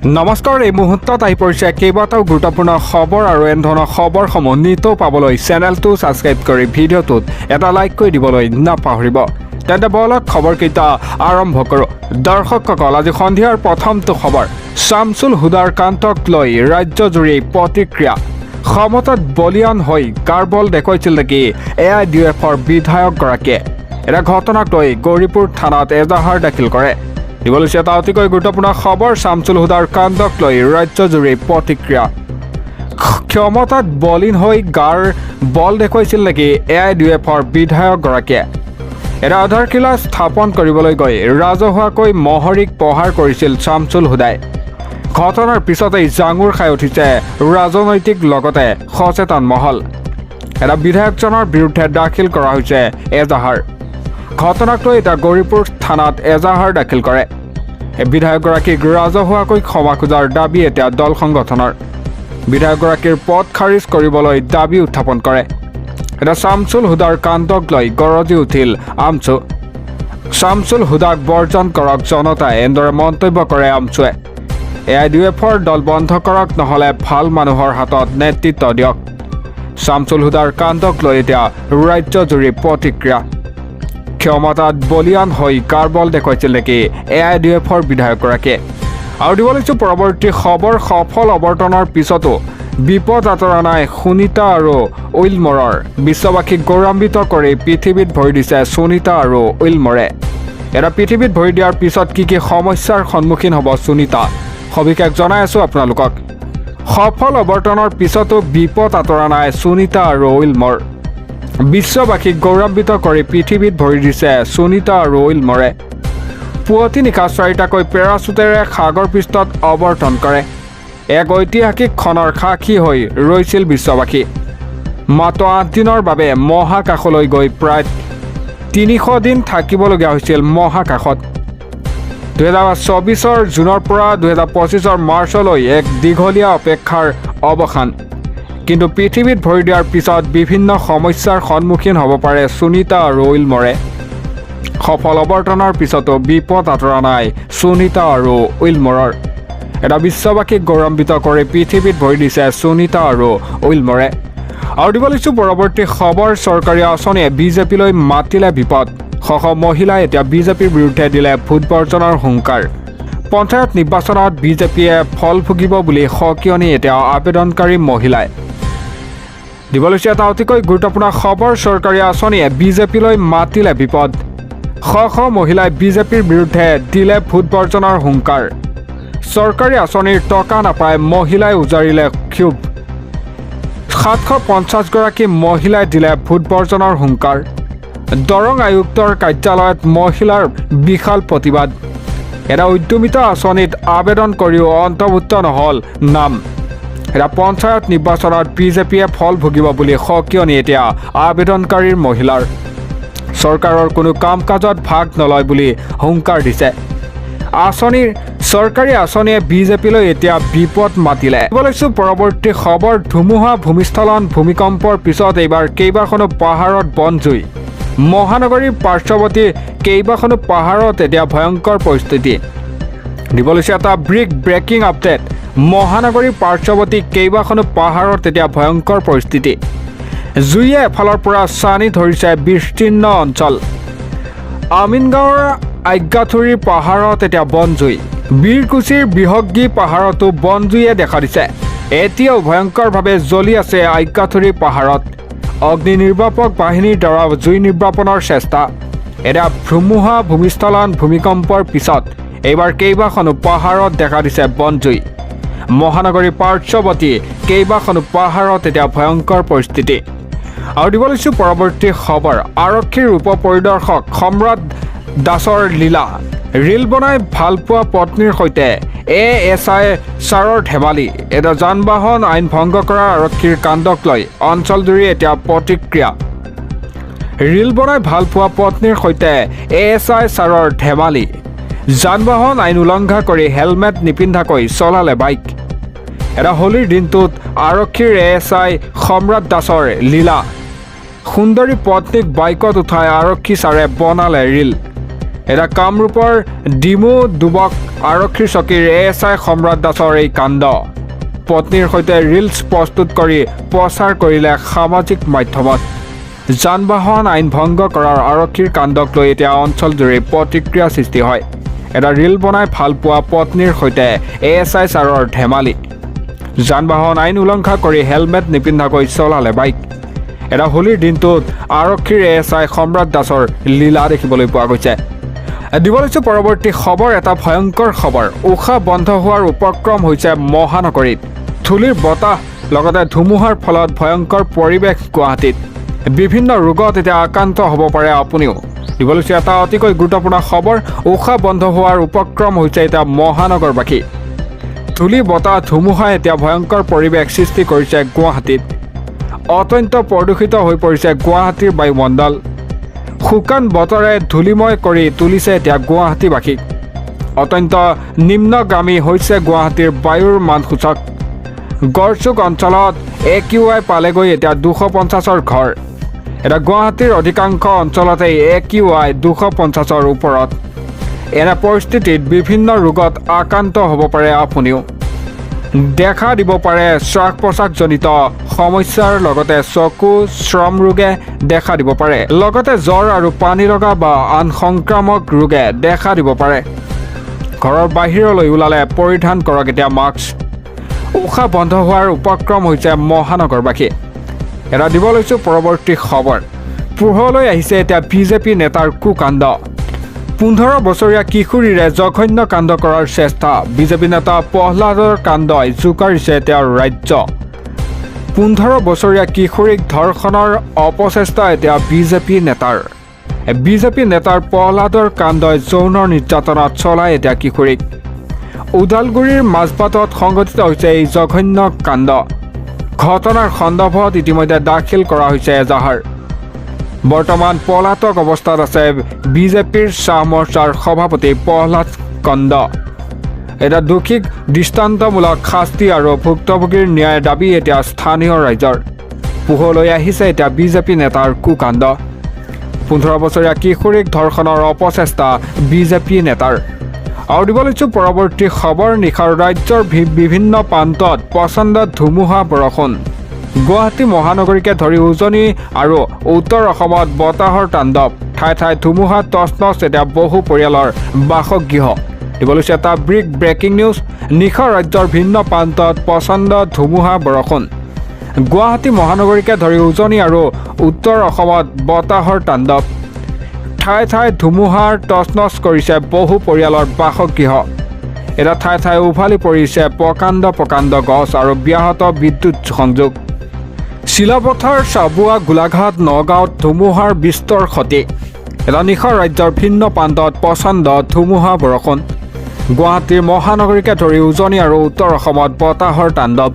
নমস্কাৰ এই মুহূৰ্তত আহি পৰিছে কেইবাটাও গুৰুত্বপূৰ্ণ খবৰ আৰু এনে ধৰণৰ খবৰসমূহ নিতৌ পাবলৈ চেনেলটো ছাবস্ক্ৰাইব কৰি ভিডিঅ'টোত এটা লাইক কৰি দিবলৈ নাপাহৰিব। তেন্তে বলক খবৰকেইটা আৰম্ভ কৰোঁ। দৰ্শকসকল, আজি সন্ধিয়াৰ প্ৰথমটো খবৰ, শামছুল হুদাৰ কাণ্ডক লৈ ৰাজ্যজুৰি প্ৰতিক্ৰিয়া। ক্ষমতাত বলিয়ান হৈ কাৰবল দেখুৱাইছিল নেকি AIUDFৰ বিধায়কগৰাকীয়ে? এটা ঘটনাক লৈ গৌৰীপুৰ থানাত এজাহাৰ দাখিল কৰে। দিবলৈছে এটা অতিকৈ গুৰুত্বপূৰ্ণ খবৰ, শামছুল হুদাৰ কাণ্ডক লৈ ৰাজ্যজুৰি প্ৰতিক্ৰিয়া। ক্ষমতাত বলীন হৈ গাৰ বল দেখুৱাইছিল নেকি AIUDFৰ বিধায়কগৰাকীয়ে? এটা আধাৰশিলা স্থাপন কৰিবলৈ গৈ ৰাজহুৱাকৈ মহৰীক প্ৰহাৰ কৰিছিল শামছুল হুদাই। ঘটনাৰ পিছতেই জাঙুৰ খাই উঠিছে ৰাজনৈতিক লগতে সচেতন মহল। এটা বিধায়কজনৰ বিৰুদ্ধে দাখিল কৰা হৈছে এজাহাৰ। ঘটনাক লৈ এটা গৌৰীপুৰ থানাত এজাহাৰ দাখিল কৰে। বিধায়কগৰাকীক ৰাজহুৱাকৈ ক্ষমা খোজাৰ দাবী এতিয়া দল সংগঠনৰ। বিধায়কগৰাকীৰ পদ খাৰিজ কৰিবলৈ দাবী উত্থাপন কৰে। এটা শামছুল হুদাৰ কাণ্ডক লৈ গৰজি উঠিল আমছু। শামছুল হুদাক বৰ্জন কৰক জনতাই, এনেদৰে মন্তব্য কৰে আমছুৱে। AIUDFৰ দল বন্ধ কৰক, নহ'লে ভাল মানুহৰ হাতত নেতৃত্ব দিয়ক। শামছুল হুদাৰ কাণ্ডক লৈ এতিয়া ৰাজ্যজুৰি প্ৰতিক্ৰিয়া। ক্ষমতাত বলিয়ান হৈ কাৰবল দেখুৱাইছিল নেকি AIUDFৰ বিধায়কগৰাকীয়ে? আৰু দিব লৈছোঁ পৰৱৰ্তী খবৰ, সফল অৱতৰণৰ পিছতো বিপদ আঁতৰা নাই সুনীতা আৰু উইলমৰৰ। বিশ্ববাসীক গৌৰৱান্বিত কৰি পৃথিৱীত ভৰি দিছে সুনীতা আৰু উইলমৰে। এটা পৃথিৱীত ভৰি দিয়াৰ পিছত কি সমস্যাৰ সন্মুখীন হ'ব সুনীতা, সবিশেষ জনাই আছোঁ আপোনালোকক। সফল অৱতৰণৰ পিছতো বিপদ আঁতৰা নাই সুনীতা আৰু উইলমৰ। বিশ্ববাসীক গৌৰৱান্বিত কৰি পৃথিৱীত ভৰি দিছে সুনীতা আৰু উইলমৰে। পুৱতি নিশা 4টাকৈ পেৰাচুটেৰে সাগৰ পৃষ্ঠত অৱতৰণ কৰে। এক ঐতিহাসিক ক্ষণৰ সাক্ষী হৈ ৰৈছিল বিশ্ববাসী। মাত্ৰ 8 দিনৰ বাবে মহাকাশলৈ গৈ প্ৰায় 300 দিন থাকিবলগীয়া হৈছিল মহাকাশত। 2024 জুনৰ পৰা 2025 মাৰ্চলৈ এক দীঘলীয়া অপেক্ষাৰ অৱসান। কিন্তু পৃথিৱীত ভৰি দিয়াৰ পিছত বিভিন্ন সমস্যাৰ সন্মুখীন হ'ব পাৰে সুনীতা আৰু উইলমৰে। সফল অৱতৰণৰ পিছতো বিপদ আঁতৰা নাই সুনীতা আৰু উইলমৰৰ। এটা বিশ্ববাসীক গৌৰৱান্বিত কৰি পৃথিৱীত ভৰি দিছে সুনীতা আৰু উইলমৰে। আৰু দিব লৈছোঁ পৰৱৰ্তী খবৰ, চৰকাৰী আঁচনিয়ে বিজেপিলৈ মাতিলে বিপদ। শ মহিলাই এতিয়া বিজেপিৰ বিৰুদ্ধে দিলে ভোট বৰ্জনৰ হুংকাৰ। পঞ্চায়ত নিৰ্বাচনত বিজেপিয়ে ফল ভুগিব বুলি সকিয়নি এতিয়া আবেদনকাৰী মহিলাই। দিব লৈছে এটা অতিকৈ গুৰুত্বপূৰ্ণ খবৰ, চৰকাৰী আঁচনিয়ে বিজেপিলৈ মাতিলে বিপদ। শ মহিলাই বিজেপিৰ বিৰুদ্ধে দিলে ভোট বৰ্জনৰ হুংকাৰ। চৰকাৰী আঁচনিৰ টকা নাপায় মহিলাই উজাৰিলে ক্ষোভ। 750গৰাকী মহিলাই দিলে ভোট বৰ্জনৰ হুংকাৰ। দৰং আয়ুক্তৰ কাৰ্যালয়ত মহিলাৰ বিশাল প্ৰতিবাদ। এটা উদ্যমিতা আঁচনিত আবেদন কৰিও অন্তৰ্ভুক্ত নহ'ল নাম। এটা পঞ্চায়ত নিৰ্বাচনত বিজেপিয়ে ফল ভুগিব বুলি সকিয়নি এতিয়া আবেদনকাৰীৰ মহিলাৰ। চৰকাৰৰ কোনো কাম কাজত ভাগ নলয় বুলি হুংকাৰ দিছে। চৰকাৰী আঁচনিয়ে বিজেপিলৈ এতিয়া বিপদ মাতিলে। দিব লৈছোঁ পৰৱৰ্তী খবৰ, ধুমুহা, ভূমিস্খলন, ভূমিকম্পৰ পিছত এইবাৰ কেইবাখনো পাহাৰত বনজুই। মহানগৰীৰ পাৰ্শ্বৱৰ্তী কেইবাখনো পাহাৰত এতিয়া ভয়ংকৰ পৰিস্থিতি। দিব লৈছে এটা ব্ৰেকিং আপডেট, মহানগৰীৰ পাৰ্শ্বৱৰ্তী কেইবাখনো পাহাৰত এতিয়া ভয়ংকৰ পৰিস্থিতি। জুইয়ে এফালৰ পৰা চানি ধৰিছে বিস্তীৰ্ণ অঞ্চল। আমিনগাঁৱৰ আজ্ঞাথুৰিৰ পাহাৰত এতিয়া বনজুই। বীৰকুছিৰ বৃহগী পাহাৰতো বনজুইয়ে দেখা দিছে। এতিয়াও ভয়ংকৰভাৱে জ্বলি আছে আজ্ঞাথুৰি পাহাৰত। অগ্নি নিৰ্বাপক বাহিনীৰ দ্বাৰা জুই নিৰ্বাপনৰ চেষ্টা। এতিয়া ধুমুহা, ভূমিস্খলন, ভূমিকম্পৰ পিছত এইবাৰ কেইবাখনো পাহাৰত দেখা দিছে বনজুই। মহানগৰীৰ পাৰ্শ্বৱৰ্তী কেইবাখনো পাহাৰত এতিয়া ভয়ংকৰ পৰিস্থিতি। আৰু দিব লৈছোঁ পৰৱৰ্তী খবৰ, আৰক্ষীৰ উপ পৰিদৰ্শক সম্ৰাট দাসৰ লীলা। ৰীল বনাই ভালপোৱা পত্নীৰ সৈতে ASI ছাৰৰ ধেমালি। এটা যান বাহন আইন ভংগ কৰা আৰক্ষীৰ কাণ্ডক লৈ অঞ্চলজুৰি এতিয়া প্ৰতিক্ৰিয়া। ৰীল বনাই ভালপোৱা পত্নীৰ সৈতে ASI ছাৰৰ ধেমালি। যান বাহন আইন উলংঘা কৰি হেলমেট নিপিন্ধাকৈ চলালে বাইক। এটা হোলীৰ দিনটোত আৰক্ষীৰ ASI সম্ৰাট দাসৰ লীলা। সুন্দৰী পত্নীক বাইকত উঠাই আৰক্ষী ছাৰে বনালে ৰীল। এটা কামৰূপৰ ডিমু দুবক আৰক্ষীৰ চকীৰ ASI সম্ৰাট দাসৰ এই কাণ্ড পত্নীৰ সৈতে ৰিলছ প্ৰস্তুত কৰি প্ৰচাৰ কৰিলে সামাজিক মাধ্যমত যান বাহন আইন ভংগ কৰাৰ আৰক্ষীৰ কাণ্ডক লৈ এতিয়া অঞ্চলজুৰি প্ৰতিক্ৰিয়া সৃষ্টি হয় এটা ৰিল বনাই ভাল পোৱা পত্নীৰ সৈতে ASI ছাৰৰ ধেমালি যান বাহন আইন উলংঘা কৰি হেলমেট নিপিন্ধাকৈ চলালে বাইক এটা হোলীৰ দিনটোত আৰক্ষীৰ ASI সম্ৰাট দাসৰ লীলা দেখিবলৈ পোৱা গৈছে দিবলৈছো পৰৱৰ্তী খবৰ এটা ভয়ংকৰ খবৰ উশাহ বন্ধ হোৱাৰ উপক্ৰম হৈছে মহানগৰীত ধূলিৰ বতাহ লগতে ধুমুহাৰ ফলত ভয়ংকৰ পৰিৱেশ গুৱাহাটীত বিভিন্ন ৰোগত এতিয়া আক্ৰান্ত হ'ব পাৰে আপুনিও দিবলৈছো এটা অতিকৈ গুৰুত্বপূৰ্ণ খবৰ উশাহ বন্ধ হোৱাৰ উপক্ৰম হৈছে এতিয়া মহানগৰবাসী ধূলি বতাহ ধুমুহাই এতিয়া ভয়ংকৰ পৰিৱেশ সৃষ্টি কৰিছে গুৱাহাটীত অত্যন্ত প্ৰদূষিত হৈ পৰিছে গুৱাহাটীৰ বায়ুমণ্ডল শুকান বতৰে ধূলিময় কৰি তুলিছে এতিয়া গুৱাহাটীবাসীক অত্যন্ত নিম্নগামী হৈছে গুৱাহাটীৰ বায়ুৰ মানসূচক গড়চুক অঞ্চলত AQI পালেগৈ এতিয়া 250ৰ ঘৰ এটা গুৱাহাটীৰ অধিকাংশ অঞ্চলতে AQI 250ৰ ওপৰত এনে পৰিস্থিতিত বিভিন্ন ৰোগত আক্ৰান্ত হ'ব পাৰে আপুনিও দেখা দিব পাৰে শ্বাস প্ৰশ্বাসজনিত সমস্যাৰ লগতে চকু শ্ৰম ৰোগে দেখা দিব পাৰে লগতে জ্বৰ আৰু পানী লগা বা আন সংক্ৰামক ৰোগে দেখা দিব পাৰে ঘৰৰ বাহিৰলৈ ওলালে পৰিধান কৰক এতিয়া মাস্ক উশাহ বন্ধ হোৱাৰ উপক্ৰম হৈছে মহানগৰবাসী এটা দিব লৈছো পৰৱৰ্তী খবৰ পোহৰলৈ আহিছে এতিয়া বিজেপি নেতাৰ কুকাণ্ড 15 বছৰীয়া কিশোৰীৰে জঘন্য কাণ্ড কৰাৰ চেষ্টা বিজেপি নেতা প্ৰহ্লাদৰ কাণ্ডই জোকাৰিছে তেওঁৰ ৰাজ্য 15 বছৰীয়া কিশোৰীক ধৰ্ষণৰ অপচেষ্টা এতিয়া বিজেপি নেতাৰ প্ৰহ্লাদৰ কাণ্ডই যৌন নিৰ্যাতনত চলাই এতিয়া কিশোৰীক ওদালগুৰিৰ মাজবাটত সংঘটিত হৈছে এই জঘন্য কাণ্ড ঘটনাৰ সন্দৰ্ভত ইতিমধ্যে দাখিল কৰা হৈছে এজাহাৰ বৰ্তমান পলাতক অৱস্থাত আছে বিজেপিৰ চাহ মৰ্চাৰ সভাপতি প্ৰহ্লাদ কণ্ড এটা দোষীক দৃষ্টান্তমূলক শাস্তি আৰু ভুক্তভোগীৰ ন্যায় দাবী এতিয়া স্থানীয় ৰাইজৰ পোহৰলৈ আহিছে এতিয়া বিজেপি নেতাৰ কুকাণ্ড 15 বছৰীয়া কিশোৰীক ধৰ্ষণৰ অপচেষ্টা বিজেপি নেতাৰ আৰু দিব লৈছো পৰৱৰ্তী খবৰ নিশাৰ ৰাজ্যৰ বিভিন্ন প্ৰান্তত প্ৰচণ্ড ধুমুহা বৰষুণ গুৱাহাটী মহানগৰীকে ধৰি উজনি আৰু উত্তৰ অসমত বতাহৰ তাণ্ডৱ ঠাই ঠাই ধুমুহা তছনছ এতিয়া বহু পৰিয়ালৰ বাসগৃহ দিব লৈছো এটা ব্ৰেকিং নিউজ নিশা ৰাজ্যৰ ভিন্ন প্ৰান্তত প্ৰচণ্ড ধুমুহা বৰষুণ গুৱাহাটী মহানগৰীকে ধৰি উজনি আৰু উত্তৰ অসমত বতাহৰ তাণ্ডৱ ঠাই ঠাই ধুমুহাৰ তছনছ কৰিছে বহু পৰিয়ালৰ বাসগৃহ এটা ঠাই ঠাই উভালি পৰিছে প্ৰকাণ্ড গছ আৰু ব্যাহত বিদ্যুৎ সংযোগ শিলাপথাৰ চাবুৱা গোলাঘাট নগাঁৱত ধুমুহাৰ বিস্তৰ ক্ষতি এটা নিশা ৰাজ্যৰ ভিন্ন প্ৰান্তত প্ৰচণ্ড ধুমুহা বৰষুণ গুৱাহাটীৰ মহানগৰীকে ধৰি উজনি আৰু উত্তৰ অসমত বতাহৰ তাণ্ডৱ